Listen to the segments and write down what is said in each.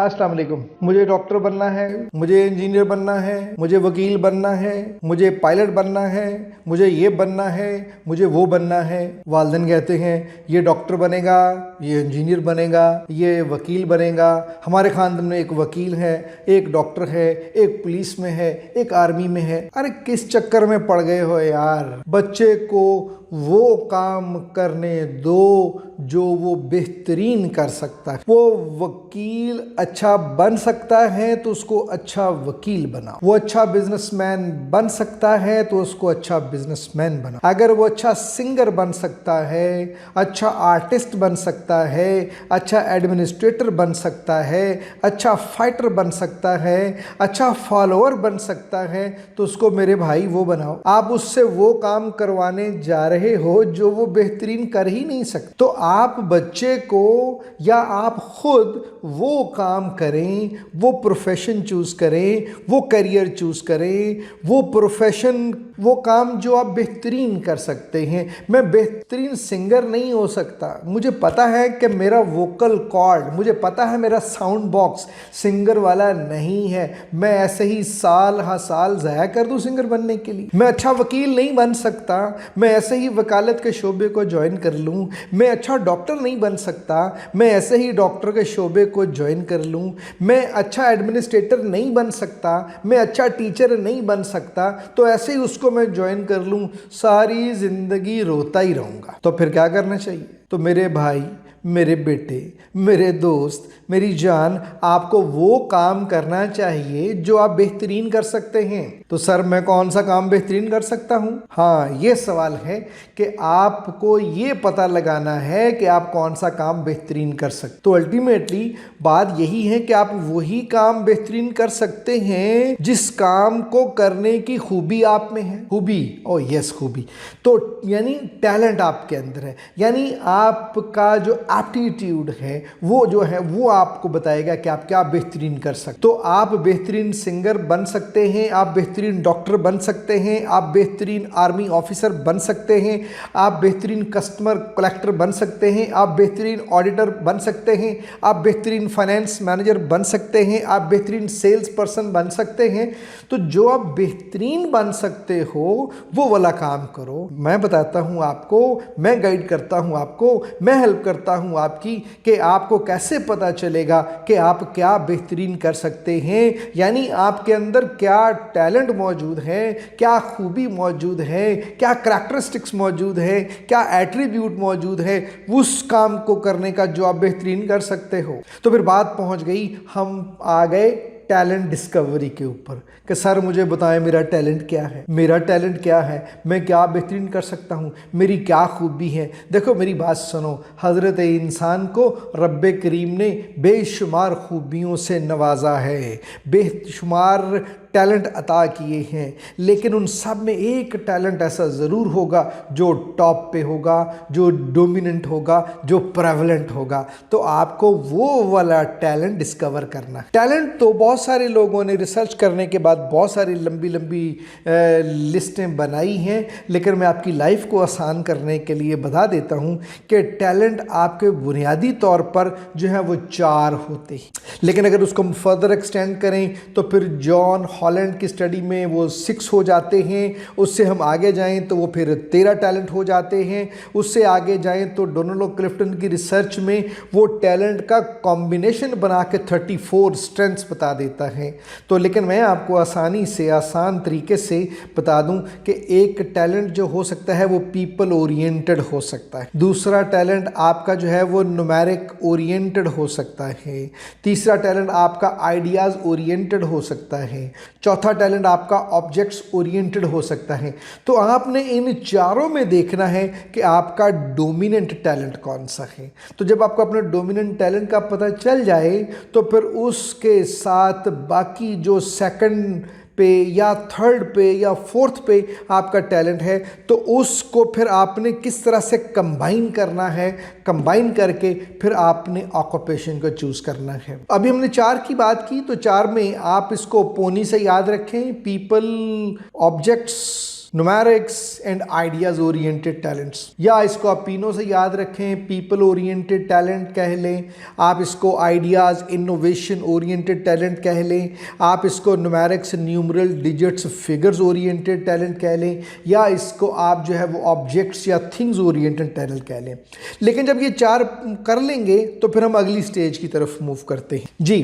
अस्सलाम वालेकुम। मुझे डॉक्टर बनना है, मुझे इंजीनियर बनना है, मुझे वकील बनना है, मुझे पायलट बनना है, मुझे ये बनना है, मुझे वो बनना है। वालिदैन कहते हैं ये डॉक्टर बनेगा, ये इंजीनियर बनेगा, ये वकील बनेगा। हमारे खानदान में एक वकील है, एक डॉक्टर है, एक पुलिस में है, एक आर्मी में है। अरे किस चक्कर में पड़ गए हो यार। बच्चे को वो काम करने दो जो वो बेहतरीन कर सकता है। वो वकील अच्छा बन सकता है तो उसको अच्छा वकील बनाओ। वो अच्छा बिजनेसमैन बन सकता है तो उसको अच्छा बिजनेसमैन बनाओ। अगर वो अच्छा सिंगर बन सकता है, अच्छा आर्टिस्ट बन सकता है, अच्छा एडमिनिस्ट्रेटर बन सकता है, अच्छा फाइटर बन सकता है, अच्छा फॉलोअर बन सकता है, तो उसको मेरे भाई वो बनाओ। आप उससे वो काम करवाने जा रहे हो जो वो बेहतरीन कर ही नहीं सकते। तो आप बच्चे को या आप खुद वो काम करें, वो प्रोफेशन चूज करें, वो करियर चूज करें, वो प्रोफेशन, वो काम जो आप बेहतरीन कर सकते हैं। मैं बेहतरीन सिंगर नहीं हो सकता, मुझे पता है कि मेरा वोकल कॉर्ड, मुझे पता है मेरा साउंड बॉक्स सिंगर वाला नहीं है। मैं ऐसे ही साल हा साल ज़ाया कर दूं सिंगर बनने के लिए। मैं अच्छा वकील नहीं बन सकता, मैं ऐसे ही वकालत के शोबे को ज्वाइन कर लूं। मैं अच्छा डॉक्टर नहीं बन सकता, मैं ऐसे ही डॉक्टर के शोबे को ज्वाइन कर लूं। मैं अच्छा एडमिनिस्ट्रेटर नहीं बन सकता, मैं अच्छा टीचर नहीं बन सकता, तो ऐसे ही उसको मैं ज्वाइन कर लूं। सारी जिंदगी रोता ही रहूंगा। तो फिर क्या करना चाहिए? तो मेरे भाई, मेरे बेटे, मेरे दोस्त, मेरी जान, आपको वो काम करना चाहिए जो आप बेहतरीन कर सकते हैं। तो सर मैं कौन सा काम बेहतरीन कर सकता हूं? हाँ, ये सवाल है कि आपको ये पता लगाना है कि आप कौन सा काम बेहतरीन कर सकते। तो अल्टीमेटली बात यही है कि आप वही काम बेहतरीन कर सकते हैं जिस काम को करने की खूबी आप में है। खूबी, ओ यस खूबी, तो यानी टैलेंट आपके अंदर है, यानी आपका जो एप्टीट्यूड है वो जो है वो आपको बताएगा कि आप क्या बेहतरीन कर सकते। तो आप बेहतरीन सिंगर बन सकते हैं, आप बेहतरीन डॉक्टर बन सकते हैं, आप बेहतरीन आर्मी ऑफिसर बन सकते हैं, आप बेहतरीन कस्टमर कलेक्टर बन सकते हैं, आप बेहतरीन ऑडिटर बन सकते हैं, आप बेहतरीन फाइनेंस मैनेजर बन सकते हैं, आप बेहतरीन सेल्स पर्सन बन सकते हैं। तो जो आप बेहतरीन बन सकते हो वो वाला काम करो। मैं बताता हूँ आपको, मैं गाइड करता हूँ आपको, मैं हेल्प करता हूँ आपकी कि आपको कैसे पता चलेगा कि आप क्या बेहतरीन कर सकते हैं, यानी आपके अंदर क्या टैलेंट मौजूद है, क्या खूबी मौजूद है, क्या करैक्टरिस्टिक्स मौजूद है, क्या एट्रीब्यूट मौजूद है उस काम को करने का जो आप बेहतरीन कर सकते हो। तो फिर बात पहुंच गई, हम आ गए टैलेंट डिस्कवरी के ऊपर कि सर मुझे बताएं मेरा टैलेंट क्या है, मेरा टैलेंट क्या है, मैं क्या बेहतरीन कर सकता हूँ, मेरी क्या खूबी है। देखो मेरी बात सुनो, हज़रत इंसान को रब्बे करीम ने बेशुमार खूबियों से नवाजा है, बेशुमार टैलेंट अता किए हैं, लेकिन उन सब में एक टैलेंट ऐसा ज़रूर होगा जो टॉप पे होगा, जो डोमिनेंट होगा, जो प्रेवलेंट होगा। तो आपको वो वाला टैलेंट डिस्कवर करना है। टैलेंट तो बहुत सारे लोगों ने रिसर्च करने के बाद बहुत सारी लंबी लंबी लिस्टें बनाई हैं, लेकिन मैं आपकी लाइफ को आसान करने के लिए बता देता हूँ कि टैलेंट आपके बुनियादी तौर पर जो है वो 4 होते हैं, लेकिन अगर उसको हम फर्दर एक्सटेंड करें तो फिर जॉन हॉलैंड की स्टडी में वो 6 हो जाते हैं। उससे हम आगे जाएं तो वो फिर 13 टैलेंट हो जाते हैं। उससे आगे जाएं तो डोनाल्ड क्लिफ्टन की रिसर्च में वो टैलेंट का कॉम्बिनेशन बना के 34 स्ट्रेंथ्स बता देता है। तो लेकिन मैं आपको आसानी से, आसान तरीके से बता दूं कि एक टैलेंट जो हो सकता है वो पीपल ओरिएंटेड हो सकता है। दूसरा टैलेंट आपका जो है वो न्यूमेरिक ओरिएंटेड हो सकता है। तीसरा टैलेंट आपका आइडियाज़ ओरिएंटेड हो सकता है। चौथा टैलेंट आपका ऑब्जेक्ट्स ओरिएंटेड हो सकता है। तो आपने इन चारों में देखना है कि आपका डोमिनेंट टैलेंट कौन सा है। तो जब आपको अपने डोमिनेंट टैलेंट का पता चल जाए तो फिर उसके साथ बाकी जो सेकंड पे या थर्ड पे या फोर्थ पे आपका टैलेंट है तो उसको फिर आपने किस तरह से कंबाइन करना है, कंबाइन करके फिर आपने ऑक्यूपेशन को चूज करना है। अभी हमने 4 की बात की, तो 4 में आप इसको पोनी से याद रखें, people, objects, numerics and ideas oriented talents, या इसको आप तीनों से याद रखें, पीपल ओरिएंटेड टैलेंट कह लें, आप इसको आइडियाज इनोवेशन ओरिएंटेड टैलेंट कह लें, आप इसको numerics numeral digits figures oriented talent कह लें, या इसको आप जो है वो ऑब्जेक्ट्स या थिंग्स ओरिएंटेड टैलेंट कह लें। लेकिन जब ये 4 कर लेंगे तो फिर हम अगली स्टेज की तरफ मूव करते हैं जी।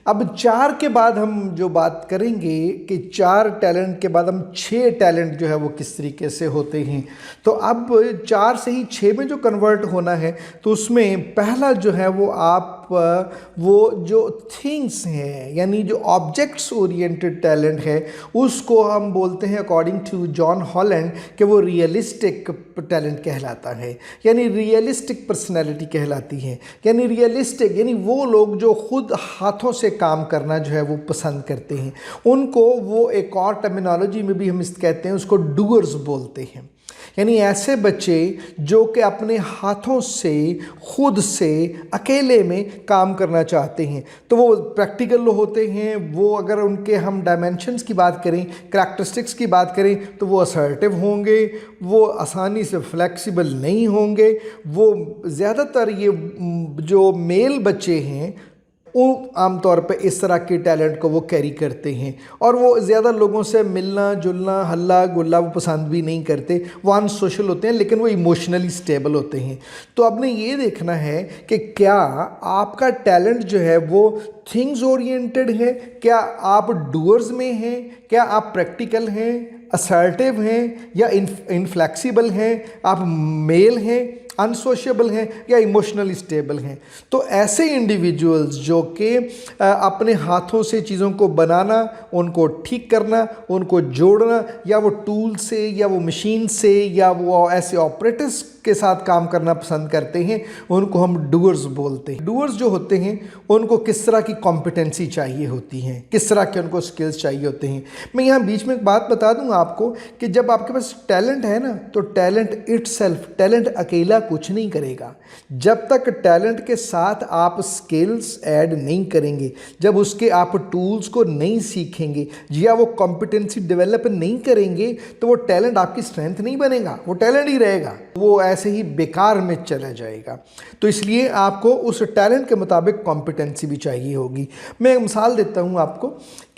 अब 4 के बाद हम जो बात करेंगे कि 4 टैलेंट के बाद हम 6 टैलेंट जो है वो किस तरीके से होते हैं। तो अब 4 से ही 6 में जो कन्वर्ट होना है तो उसमें पहला जो है वो आप वो जो थिंग्स हैं यानी जो ऑब्जेक्ट्स ओरिएंटेड टैलेंट है उसको हम बोलते हैं अकॉर्डिंग टू जॉन हॉलैंड कि वो रियलिस्टिक टैलेंट कहलाता है, यानी रियलिस्टिक पर्सनैलिटी कहलाती है। यानी रियलिस्टिक यानी वो लोग जो खुद हाथों से काम करना जो है वो पसंद करते हैं, उनको वो एक और टर्मिनोलॉजी में भी हम इस कहते हैं, उसको डूअर्स बोलते हैं। यानी ऐसे बच्चे जो कि अपने हाथों से खुद से अकेले में काम करना चाहते हैं, तो वो प्रैक्टिकल होते हैं। वो अगर उनके हम डायमेंशंस की बात करें, करैक्टरिस्टिक्स की बात करें, तो वो असर्टिव होंगे, वो आसानी से फ्लेक्सिबल नहीं होंगे। वो ज़्यादातर ये जो मेल बच्चे हैं वो आमतौर पे इस तरह के टैलेंट को वो कैरी करते हैं, और वो ज़्यादा लोगों से मिलना जुलना हल्ला गुल्ला वो पसंद भी नहीं करते। वो अनसोशल होते हैं लेकिन वो इमोशनली स्टेबल होते हैं। तो आपने ये देखना है कि क्या आपका टैलेंट जो है वो थिंग्स ओरिएंटेड है, क्या आप डूअर्स में हैं, क्या आप प्रैक्टिकल हैं, असर्टिव हैं या इनफ्लेक्सिबल हैं, आप मेल हैं, अनसोशिएबल हैं या इमोशनली स्टेबल हैं। तो ऐसे इंडिविजुअल्स जो कि अपने हाथों से चीज़ों को बनाना, उनको ठीक करना, उनको जोड़ना, या वो टूल से या वो मशीन से या वो ऐसे ऑपरेटर्स के साथ काम करना पसंद करते हैं, उनको हम डूअर्स बोलते हैं। डूअर्स जो होते हैं उनको किस तरह की कॉम्पिटेंसी चाहिए होती है, किस तरह के उनको स्किल्स चाहिए होते हैं। मैं यहाँ बीच में एक बात बता दूँ आपको कि जब आपके पास टैलेंट है ना, तो टैलेंट इटसेल्फ, टैलेंट अकेला कुछ नहीं करेगा। जब तक टैलेंट के साथ आप स्किल्स ऐड नहीं करेंगे, जब उसके आप टूल्स को नहीं सीखेंगे या वो कॉम्पिटेंसी डेवलप नहीं करेंगे, तो वो टैलेंट आपकी स्ट्रेंथ नहीं बनेगा, वो टैलेंट ही रहेगा, वो ऐसे ही बेकार में चला जाएगा। तो इसलिए आपको उस टैलेंट के मुताबिक कॉम्पिटेंसी भी चाहिए होगी। मैं एक मिसाल देता हूँ आपको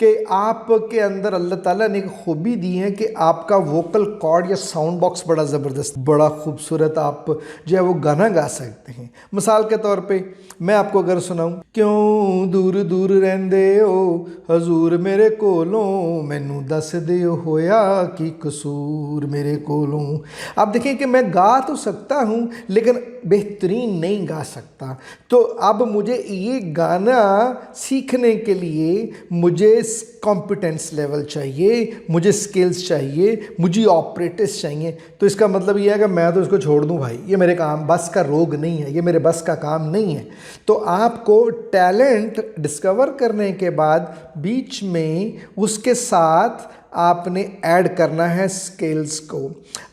कि आपके अंदर अल्लाह ताला ने एक खूबी दी है कि आपका वोकल कॉर्ड या साउंड बॉक्स बड़ा ज़बरदस्त, बड़ा खूबसूरत आप जो है वो गाना गा सकते हैं। मिसाल के तौर पे मैं आपको अगर सुनाऊं, क्यों दूर दूर रहंदे हो हजूर मेरे कोलों, मैनू दस दे होया कि कसूर मेरे कोलों। आप देखें कि मैं गा तो सकता हूं लेकिन बेहतरीन नहीं गा सकता। तो अब मुझे ये गाना सीखने के लिए मुझे कॉम्पिटेंस लेवल चाहिए, मुझे स्किल्स चाहिए, मुझे ऑपरेटर्स चाहिए। तो इसका मतलब ये है कि मैं तो इसको छोड़ दूं भाई, ये मेरे काम बस का रोग नहीं है, ये मेरे बस का काम नहीं है। तो आपको टैलेंट डिस्कवर करने के बाद बीच में उसके साथ आपने ऐड करना है स्किल्स को।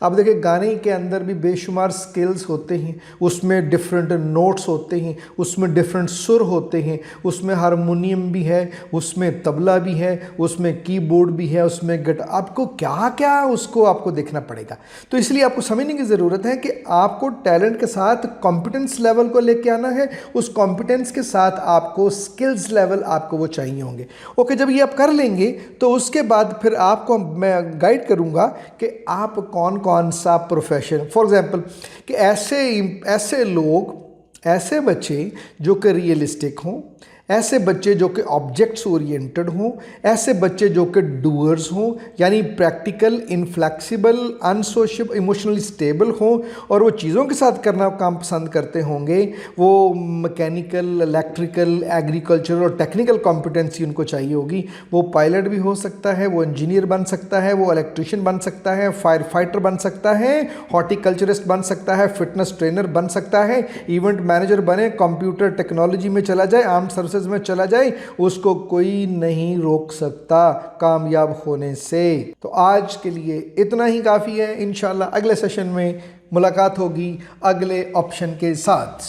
अब देखिए गाने के अंदर भी बेशुमार स्किल्स होते हैं, उसमें डिफरेंट नोट्स होते हैं, उसमें डिफरेंट सुर होते हैं, उसमें हारमोनियम भी है, उसमें तबला भी है, उसमें कीबोर्ड भी है, उसमें गिटार, आपको क्या क्या उसको आपको देखना पड़ेगा। तो इसलिए आपको समझने की ज़रूरत है कि आपको टैलेंट के साथ कॉम्पिटेंस लेवल को लेके आना है, उस कॉम्पिटेंस के साथ आपको स्किल्स लेवल आपको वो चाहिए होंगे। ओके, जब ये आप कर लेंगे तो उसके बाद फिर आपको मैं गाइड करूंगा कि आप कौन कौन सा प्रोफेशन, फॉर एग्जांपल कि ऐसे लोग, ऐसे बच्चे जो कि रियलिस्टिक हों, ऐसे बच्चे जो कि ऑब्जेक्ट्स ओरिएंटेड हों, ऐसे बच्चे जो कि डूअर्स हों यानी प्रैक्टिकल, इनफ्लेक्सिबल, अनसोशियल, इमोशनली स्टेबल हों और वो चीज़ों के साथ करना काम पसंद करते होंगे। वो मैकेनिकल, इलेक्ट्रिकल, एग्रीकल्चर और टेक्निकल कॉम्पिटेंसी उनको चाहिए होगी। वो पायलट भी हो सकता है, वो इंजीनियर बन सकता है, वो इलेक्ट्रिशियन बन सकता है, फायर फाइटर बन सकता है, हॉर्टिकल्चरिस्ट बन सकता है, फिटनेस ट्रेनर बन सकता है, इवेंट मैनेजर बने, कंप्यूटर टेक्नोलॉजी में चला जाए, आर्म सर्विसेज में चला जाए, उसको कोई नहीं रोक सकता कामयाब होने से। तो आज के लिए इतना ही काफ़ी है। इंशाल्लाह अगले सेशन में मुलाकात होगी अगले ऑप्शन के साथ।